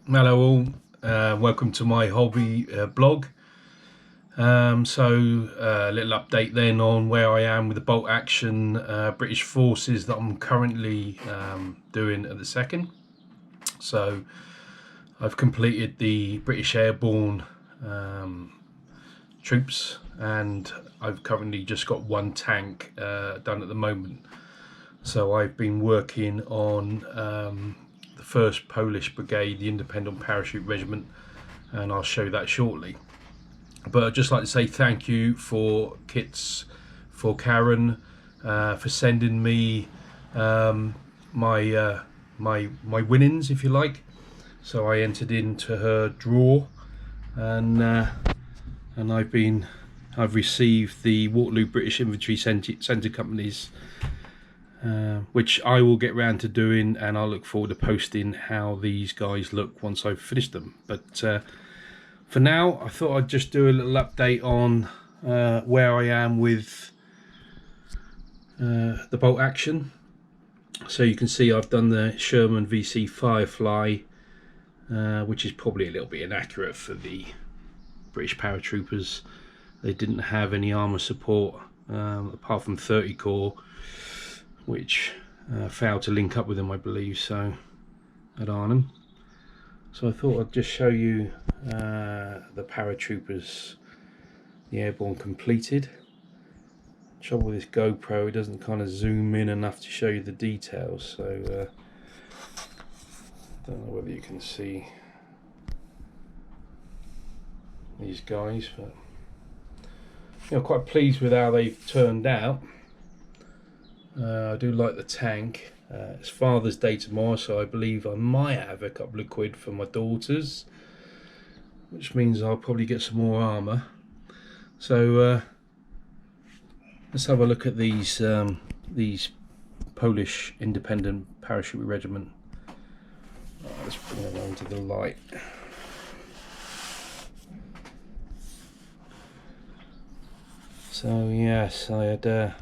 Hello all, welcome to my hobby blog. A little update then on where I am with the bolt action British forces that I'm currently doing at the second. So I've completed the British Airborne troops, and I've currently just got one tank done at the moment. So I've been working on the 1st Polish Brigade, the Independent Parachute Regiment, and I'll show that shortly. But I'd just like to say thank you for kits for Karen for sending me my winnings, if you like. So I entered into her draw, and I've received the Waterloo British Infantry Centre Companies, which I will get round to doing, and I'll look forward to posting how these guys look once I've finished them. But for now, I thought I'd just do a little update on where I am with the bolt action. So you can see I've done the Sherman VC Firefly, which is probably a little bit inaccurate for the British paratroopers. They didn't have any armour support apart from 30 core, which failed to link up with them, I believe, so at Arnhem. So I thought I'd just show you the paratroopers, the Airborne completed. Trouble with this GoPro, it doesn't kind of zoom in enough to show you the details, so I don't know whether you can see these guys, but quite pleased with how they've turned out. I do like the tank. It's Father's Day tomorrow, so I believe I might have a couple of quid for my daughters, which means I'll probably get some more armour. So let's have a look at these Polish Independent Parachute Regiment. Let's bring it around to the light. So yes, I had a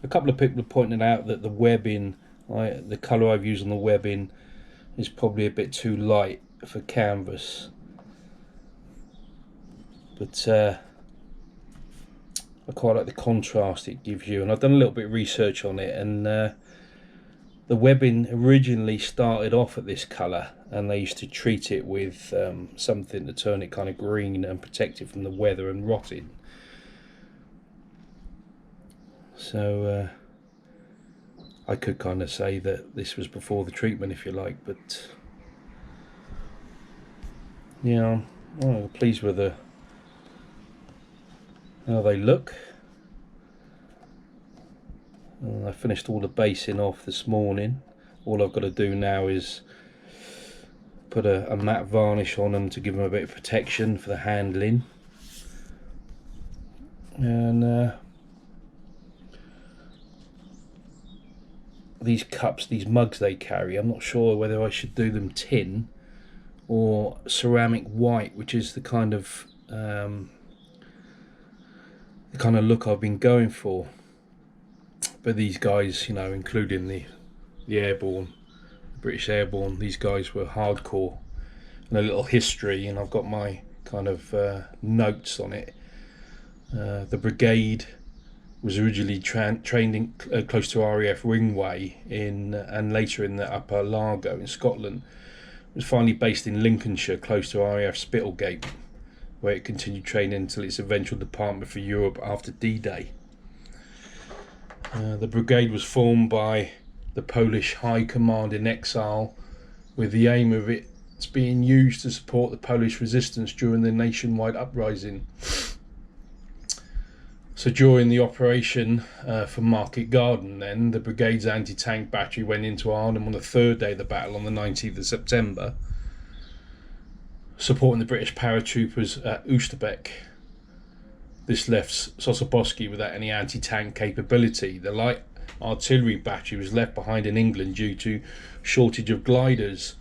couple of people pointed out that the webbing, the colour I've used on the webbing, is probably a bit too light for canvas. But I quite like the contrast it gives you, and I've done a little bit of research on it, and the webbing originally started off at this colour, and they used to treat it with something to turn it kind of green and protect it from the weather and rotting. So I could kind of say that this was before the treatment, if you like, but yeah, I'm pleased with how they look. And I finished all the basing off this morning. All I've got to do now is put a matte varnish on them to give them a bit of protection for the handling. And these cups, these mugs they carry, I'm not sure whether I should do them tin or ceramic white, which is the kind of look I've been going for. But these guys, including the Airborne, the British Airborne, these guys were hardcore. And a little history, and I've got my kind of notes on it. The brigade was originally trained in, close to RAF Ringway and later in the Upper Largo in Scotland. It was finally based in Lincolnshire, close to RAF Spitalgate, where it continued training until its eventual department for Europe after D-Day. The brigade was formed by the Polish High Command in exile, with the aim of it being used to support the Polish resistance during the nationwide uprising. So during the operation for Market Garden, then, the brigade's anti-tank battery went into Arnhem on the 3rd day of the battle on the 19th of September, supporting the British paratroopers at Oosterbeek. This left Sosabowski without any anti-tank capability. The light artillery battery was left behind in England due to shortage of gliders.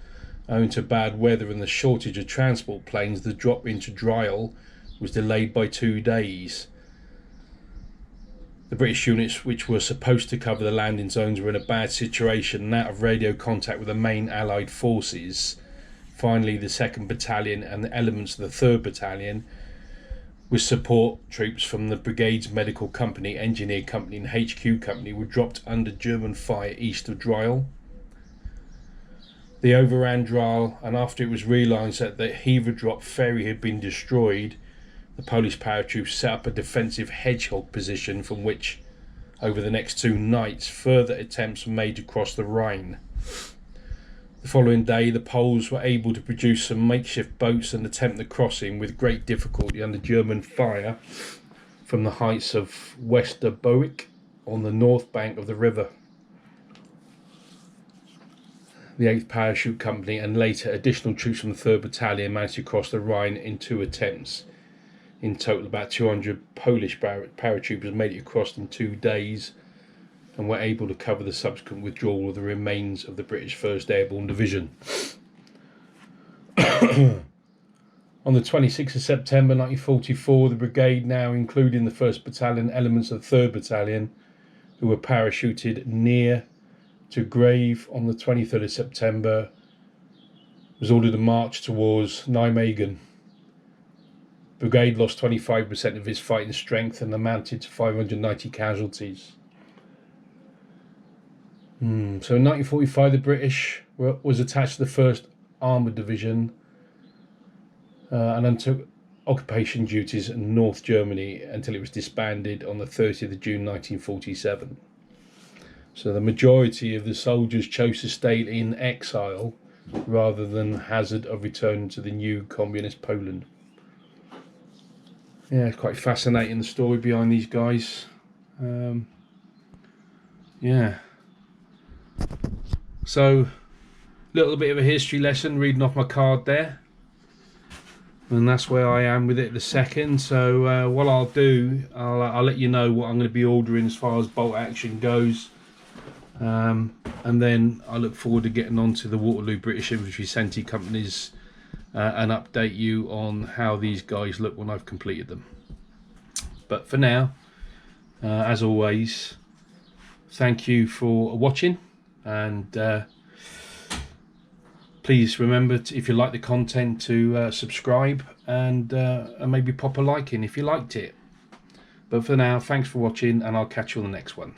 Owing to bad weather and the shortage of transport planes, the drop into Dryal was delayed by 2 days. The British units, which were supposed to cover the landing zones, were in a bad situation and out of radio contact with the main Allied forces. finally the 2nd Battalion and the elements of the 3rd Battalion, with support troops from the Brigade's Medical Company, Engineer Company and HQ Company, were dropped under German fire east of Dreil. They overran Dreil, and after it was realised that the Hever Drop ferry had been destroyed, the Polish paratroops set up a defensive hedgehog position from which, over the next 2 nights, further attempts were made to cross the Rhine. The following day, the Poles were able to produce some makeshift boats and attempt the crossing with great difficulty under German fire from the heights of Westerboick on the north bank of the river. The 8th Parachute Company and later additional troops from the 3rd Battalion managed to cross the Rhine in 2 attempts. In total, about 200 Polish paratroopers made it across in 2 days and were able to cover the subsequent withdrawal of the remains of the British 1st Airborne Division. On the 26th of September 1944, the brigade, now including the 1st Battalion, elements of the 3rd Battalion, who were parachuted near to Grave on the 23rd of September, was ordered to march towards Nijmegen. The brigade lost 25% of its fighting strength and amounted to 590 casualties. So in 1945, the British was attached to the 1st Armoured Division and undertook occupation duties in North Germany until it was disbanded on the 30th of June 1947. So the majority of the soldiers chose to stay in exile rather than hazard of returning to the new communist Poland. Yeah, it's quite fascinating, the story behind these guys. Yeah. So, little bit of a history lesson, reading off my card there. And that's where I am with it the second. So what I'll do, I'll let you know what I'm going to be ordering as far as bolt action goes. And then I look forward to getting on to the Waterloo British Infantry Sentry Companies and update you on how these guys look when I've completed them. But for now, as always, thank you for watching, and please remember if you like the content to subscribe and maybe pop a like in if you liked it. But for now, thanks for watching, and I'll catch you on the next one.